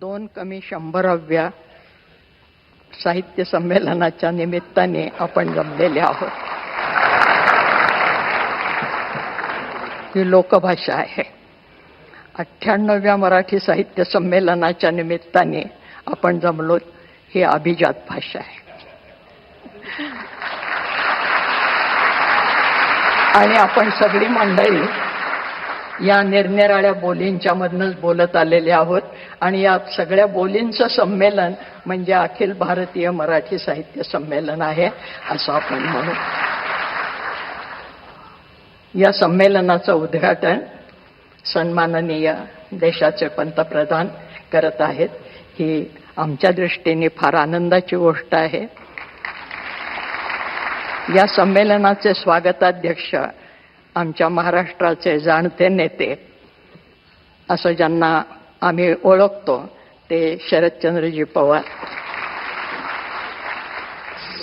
2 कमी 100व्या साहित्य संमेलनाच्या निमित्ताने आपण जमलेले आहोत. ही लोकभाषा आहे. 98व्या मराठी साहित्य संमेलनाच्या निमित्ताने आपण जमलो, ही अभिजात भाषा आहे. आणि आपण सगळी मंडळी या निरनिराळ्या बोलींच्या मधनच बोलत आलेले आहोत. आणि या सगळ्या बोलींचं संमेलन म्हणजे अखिल भारतीय मराठी साहित्य संमेलन आहे असं आपण म्हणू. या संमेलनाचं उद्घाटन सन्माननीय देशाचे पंतप्रधान करत आहेत. ही आमच्या दृष्टीने फार आनंदाची गोष्ट आहे. या संमेलनाचे स्वागताध्यक्ष आमच्या महाराष्ट्राचे जाणते नेते असं ज्यांना आम्ही ओळखतो ते शरदचंद्रजी पवार.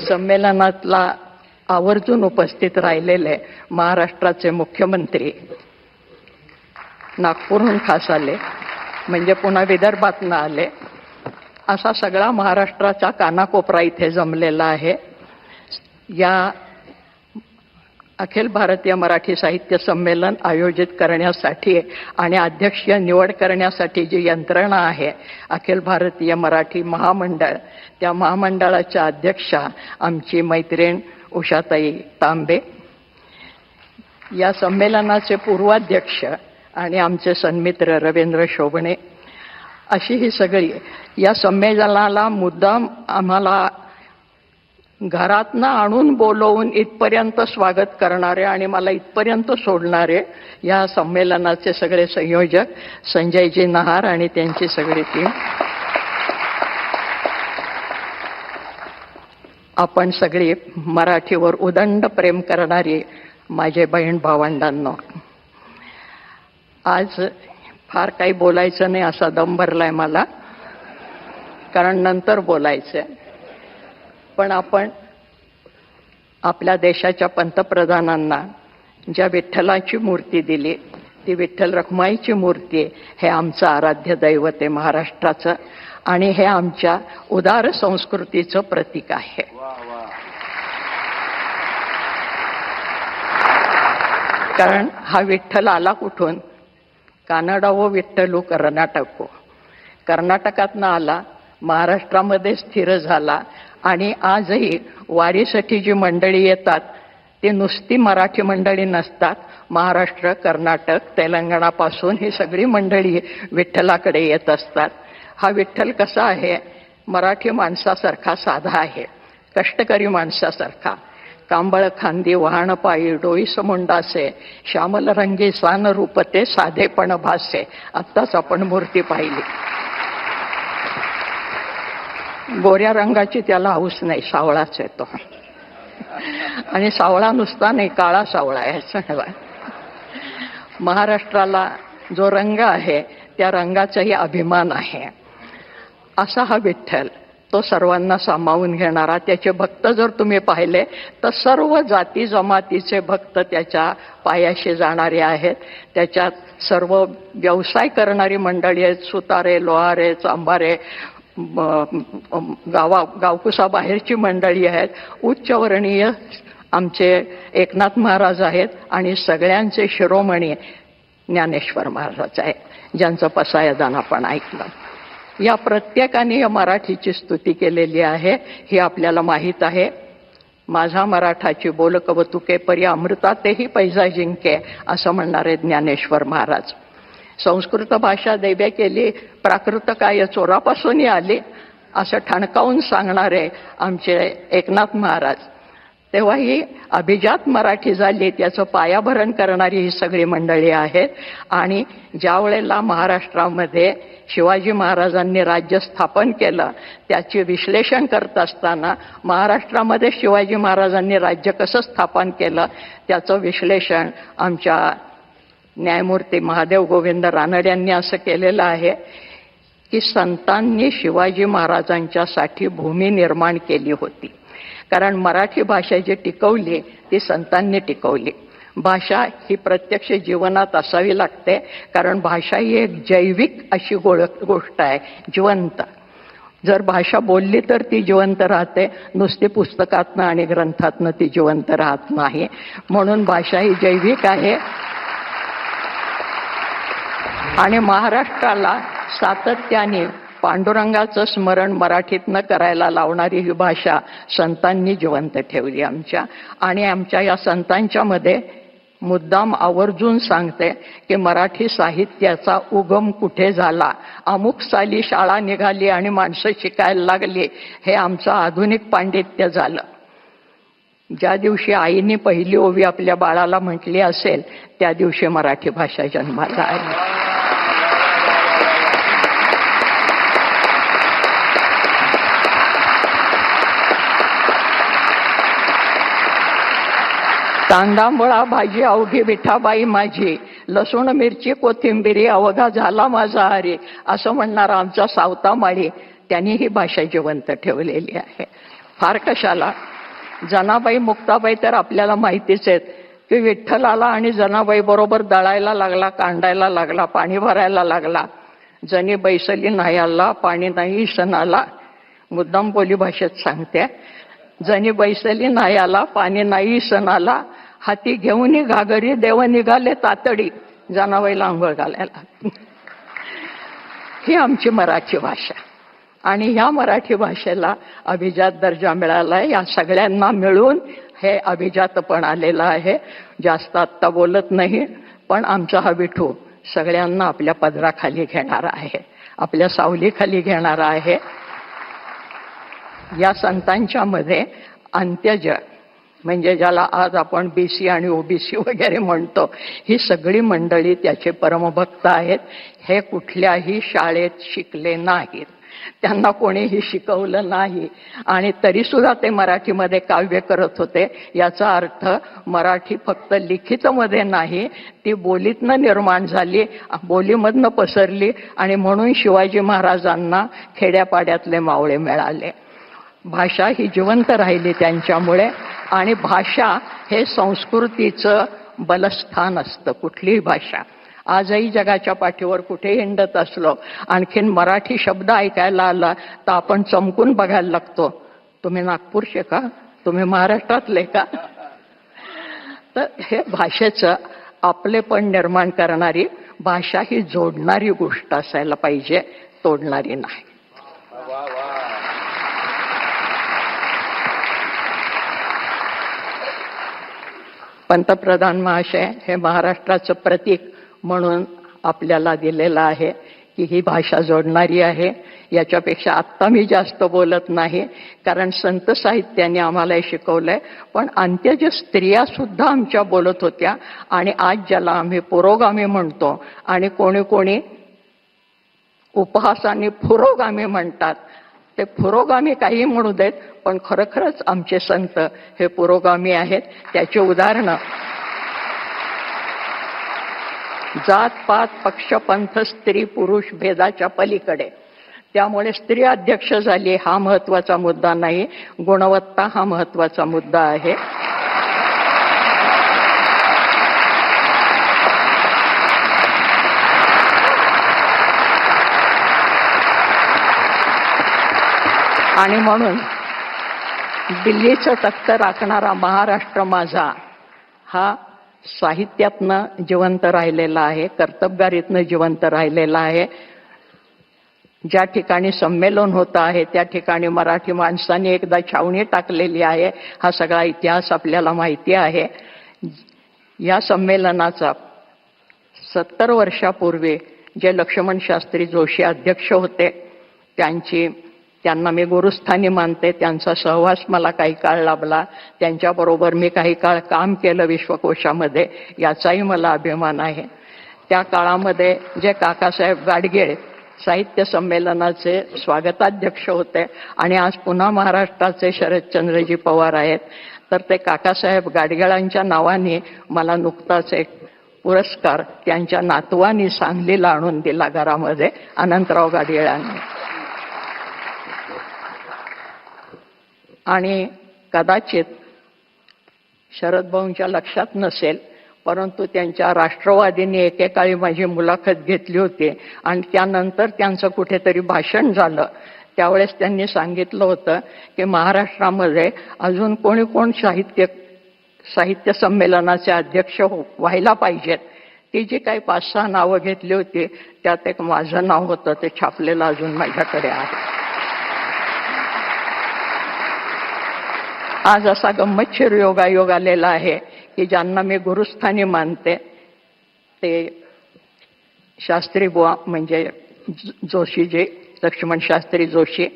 संमेलनातला आवर्जून उपस्थित राहिलेले महाराष्ट्राचे मुख्यमंत्री नागपूरहून खास आले, म्हणजे पुन्हा विदर्भातून आले, असा सगळा महाराष्ट्राचा कानाकोपरा इथे जमलेला आहे. या अखिल भारतीय मराठी साहित्य संमेलन आयोजित करण्यासाठी आणि अध्यक्षीय निवड करण्यासाठी जी यंत्रणा आहे अखिल भारतीय मराठी महामंडळ, त्या महामंडळाच्या अध्यक्षा आमची मैत्रीण उषाताई तांबे, या संमेलनाचे पूर्वाध्यक्ष आणि आमचे सन्मित्र रवींद्र शोभणे, अशी ही सगळी या संमेलनाला मुद्दाम आम्हाला घरातनं आणून बोलवून इथपर्यंत स्वागत करणारे आणि मला इथपर्यंत सोडणारे या संमेलनाचे सगळे संयोजक संजयजी नहार आणि त्यांची सगळी टीम, आपण सगळी मराठीवर उदंड प्रेम करणारी माझे बहीण भावंडांनो, आज फार काही बोलायचं नाही असा दम भरलाय मला, कारण नंतर बोलायचंय. पण आपण आपल्या देशाच्या पंतप्रधानांना ज्या विठ्ठलाची मूर्ती दिली ती विठ्ठल रखुमाईची मूर्ती, हे आमचं आराध्य दैवत आहे महाराष्ट्राचं आणि हे आमच्या उदार संस्कृतीचं प्रतीक आहे. कारण हा विठ्ठल आला कुठून? कानडावो विठ्ठलू कर्नाटको, कर्नाटकातनं आला, महाराष्ट्रामध्ये स्थिर झाला आणि आजही वारीसाठी जी मंडळी येतात ती नुसती मराठी मंडळी नसतात. महाराष्ट्र, कर्नाटक, तेलंगणापासून ही सगळी मंडळी विठ्ठलाकडे येत असतात. हा विठ्ठल कसा आहे? मराठी माणसासारखा साधा आहे, कष्टकरी माणसासारखा. कांबळ खांदी वाहन पायी डोईस मुंडासे, श्यामल रंगी सान रूपते साधेपण भासे. आत्ताच आपण मूर्ती पाहिली. गोऱ्या रंगाची त्याला हौस नाही, सावळाच येतो. आणि सावळा नुसता नाही, काळा सावळा आहे. महाराष्ट्राला जो रंग आहे त्या रंगाचाही अभिमान आहे. असा हा विठ्ठल, तो सर्वांना सामावून घेणारा. त्याचे भक्त जर तुम्ही पाहिले तर सर्व जाती जमातीचे भक्त त्याच्या पायाशी जाणारे आहेत. त्याच्यात सर्व व्यवसाय करणारी मंडळी आहेत, सुतारे, लोहारे, चांभारे, गावकुसा बाहेरची मंडळी आहेत. उच्चवर्णीय आमचे एकनाथ महाराज आहेत आणि सगळ्यांचे शिरोमणी ज्ञानेश्वर महाराज आहेत, ज्यांचं पसायदान आपण ऐकलं. या प्रत्येकाने या मराठीची स्तुती केलेली आहे, हे आपल्याला माहीत आहे. माझा मराठाची बोल कवतुके परी अमृतातेही पैजा जिंके, असं म्हणणारे ज्ञानेश्वर महाराज. संस्कृत भाषा दैव्य केली, प्राकृत काय चोरापासूनही आली, असं ठणकावून सांगणारे आमचे एकनाथ महाराज. तेव्हा ही अभिजात मराठी झाली, त्याचं पायाभरण करणारी ही सगळी मंडळी आहेत. आणि ज्या वेळेला महाराष्ट्रामध्ये शिवाजी महाराजांनी राज्य स्थापन केलं त्याचे विश्लेषण करत असताना महाराष्ट्रामध्ये शिवाजी महाराजांनी राज्य कसं स्थापन केलं त्याचं विश्लेषण आमच्या न्यायमूर्ती महादेव गोविंद रानडे यांनी असं केलेलं आहे की संतांनी शिवाजी महाराजांच्यासाठी भूमी निर्माण केली होती. कारण मराठी भाषा जी टिकवली ती संतांनी टिकवली. भाषा ही प्रत्यक्ष जीवनात असावी लागते, कारण भाषा ही एक जैविक अशी गोष्ट आहे, जिवंत. जर भाषा बोलली तर ती जिवंत राहते, नुसती पुस्तकातनं आणि ग्रंथातनं ती जिवंत राहत नाही. म्हणून भाषा ही जैविक आहे. आणि महाराष्ट्राला सातत्याने पांडुरंगाचं स्मरण मराठीतनं करायला लावणारी ही भाषा संतांनी जिवंत ठेवली आमच्या. आणि आमच्या या संतांच्या मध्ये मुद्दाम आवर्जून सांगते की मराठी साहित्याचा उगम कुठे झाला, अमुक साली शाळा निघाली आणि माणसं शिकायला लागली, हे आमचं आधुनिक पांडित्य झालं. ज्या दिवशी आईने पहिली ओवी आपल्या बाळाला म्हटली असेल त्या दिवशी मराठी भाषा जन्माला आली. कांदा मुळा भाजी अवघी विठाबाई माझी, लसूण मिरची कोथिंबिरी अवघा झाला माझा हरी, असं म्हणणारा आमचा सावता माळी, त्यांनी ही भाषा जिवंत ठेवलेली आहे. फार कशाला, जनाबाई मुक्ताबाई तर आपल्याला माहितीच आहेत की विठ्ठलाला आणि जनाबाई बरोबर दळायला लागला, कांडायला लागला, पाणी भरायला लागला. जनी बैसली नाही आला पाणी नाही सणाला, मुद्दाम बोली भाषेत सांगते. जनी बैसली नाही आला पाणी नाही सणाला, हाती घेऊन घागरी देव निघाले तातडी, जनाबाईला आंघोळ घालायला. ही आमची मराठी भाषा. आणि ह्या मराठी भाषेला अभिजात दर्जा मिळाला आहे. या सगळ्यांना मिळून हे अभिजातपण आलेलं आहे. जास्त आत्ता बोलत नाही, पण आमचा हा विठू सगळ्यांना आपल्या पदराखाली घेणारा आहे, आपल्या सावलीखाली घेणारा आहे. या संतांच्या मध्ये अंत्यज म्हणजे ज्याला आज आपण BC आणि OBC वगैरे म्हणतो, ही सगळी मंडळी त्याचे परमभक्त आहेत. हे कुठल्याही शाळेत शिकले नाहीत, त्यांना कोणीही शिकवलं नाही, आणि तरीसुद्धा ते मराठीमध्ये काव्य करत होते. याचा अर्थ मराठी फक्त लिखितमध्ये नाही, ती बोलीतनं निर्माण झाली, बोलीमधनं पसरली, आणि म्हणून शिवाजी महाराजांना खेड्यापाड्यातले मावळे मिळाले. भाषा ही जिवंत राहिली त्यांच्यामुळे. आणि भाषा हे संस्कृतीचं बलस्थान असतं. कुठलीही भाषा आजही जगाच्या पाठीवर कुठे हिंडत असलो, आणखीन मराठी शब्द ऐकायला आला तर आपण चमकून बघायला लागतो, तुम्ही नागपूरचे का, तुम्ही महाराष्ट्रातले का. तर हे भाषेचं आपलेपण निर्माण करणारी, भाषा ही जोडणारी गोष्ट असायला पाहिजे, तोडणारी नाही. पंतप्रधान महाशय हे महाराष्ट्राचं प्रतीक म्हणून आपल्याला दिलेलं आहे की ही भाषा जोडणारी आहे. याच्यापेक्षा आत्ता मी जास्त बोलत नाही, कारण संत साहित्याने आम्हाला शिकवलंय. पण अंत्यज स्त्रिया सुद्धा आमच्या बोलत होत्या, आणि आज ज्याला आम्ही पुरोगामी म्हणतो आणि कोणी कोणी उपहासाने पुरोगामी म्हणतात, ते पुरोगामी काही म्हणू देत, पण खरोखरच आमचे संत हे पुरोगामी आहेत. त्याची उदाहरणं जात पात पक्ष पंथ स्त्री पुरुष भेदाच्या पलीकडे. त्यामुळे स्त्री अध्यक्ष झाली हा महत्वाचा मुद्दा नाही, गुणवत्ता हा महत्वाचा मुद्दा आहे. आणि म्हणून दिल्लीचं तख्त राखणारा महाराष्ट्र माझा हा साहित्यातनं जिवंत राहिलेला आहे, कर्तबगारीतनं जिवंत राहिलेला आहे. ज्या ठिकाणी संमेलन होतं आहे त्या ठिकाणी मराठी माणसांनी एकदा छावणी टाकलेली आहे. हा सगळा इतिहास आपल्याला माहिती आहे. या संमेलनाचा 70 वर्षापूर्वी जे लक्ष्मण शास्त्री जोशी अध्यक्ष होते, त्यांना मी गुरुस्थानी मानते. त्यांचा सहवास मला काही काळ लाभला, त्यांच्याबरोबर मी काही काळ काम केलं विश्वकोशामध्ये, याचाही मला अभिमान आहे. त्या काळामध्ये जे काकासाहेब गाडगीळ साहित्य संमेलनाचे स्वागताध्यक्ष होते, आणि आज पुन्हा महाराष्ट्राचे शरदचंद्रजी पवार आहेत. तर ते काकासाहेब गाडगिळांच्या नावाने मला नुकताच एक पुरस्कार त्यांच्या नातवानी सांगलीला आणून दिला घरामध्ये, अनंतराव गाडगिळांनी. आणि कदाचित शरद भाऊंच्या लक्षात नसेल, परंतु त्यांच्या राष्ट्रवादीने एकेकाळी माझी मुलाखत घेतली होती आणि त्यानंतर त्यांचं कुठेतरी भाषण झालं. त्यावेळेस त्यांनी सांगितलं होतं की महाराष्ट्रामध्ये अजून कोण साहित्य संमेलनाचे अध्यक्ष व्हायला पाहिजेत. ती जी काही 5-6 नावं घेतली होती त्यात एक माझं नाव होतं, ते छापलेलं अजून माझ्याकडे आहे. आज असा गंमतशीर योगायोग आलेला आहे की ज्यांना मी गुरुस्थानी मानते ते शास्त्री बुवा म्हणजे जोशीजी, लक्ष्मण शास्त्री जोशी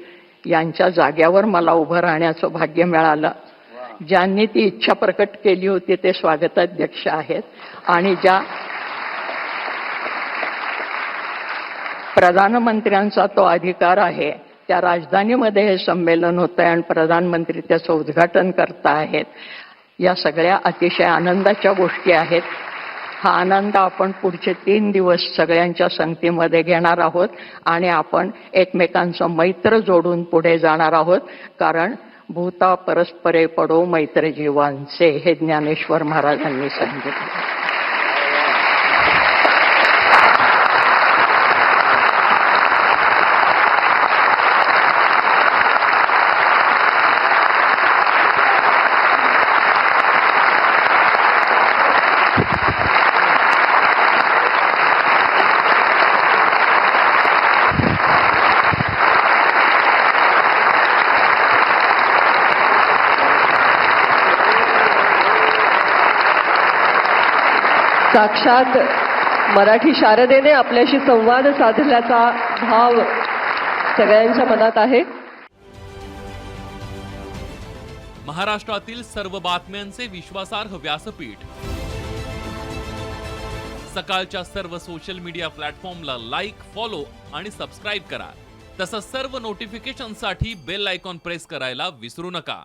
यांच्या जाग्यावर मला उभं राहण्याचं भाग्य मिळालं. ज्यांनी ती इच्छा प्रकट केली होती ते स्वागताध्यक्ष आहेत आणि ज्या प्रधानमंत्र्यांचा तो अधिकार आहे, त्या राजधानीमध्ये हे संमेलन होतं आणि प्रधानमंत्री त्याचं उद्घाटन करत आहेत. या सगळ्या अतिशय आनंदाच्या गोष्टी आहेत. हा आनंद आपण पुढचे 3 दिवस सगळ्यांच्या संगतीमध्ये घेणार आहोत आणि आपण एकमेकांचं मैत्र जोडून पुढे जाणार आहोत. कारण भूता परस्परे पडो मैत्र जीवांचे, हे ज्ञानेश्वर महाराजांनी सांगितले. साक्षात मराठी शारदेने आपल्याशी संवाद साधल्याचा भाव सगळ्यांच्या मनात आहे. महाराष्ट्रातील सर्व बातम्यांचे विश्वासार्ह व्यासपीठ. सकाळच्या सर्व सोशल मीडिया प्लॅटफॉर्मला लाईक, फॉलो आणि सबस्क्राईब करा. तसंच सर्व नोटिफिकेशनसाठी बेल आयकॉन प्रेस करायला विसरू नका.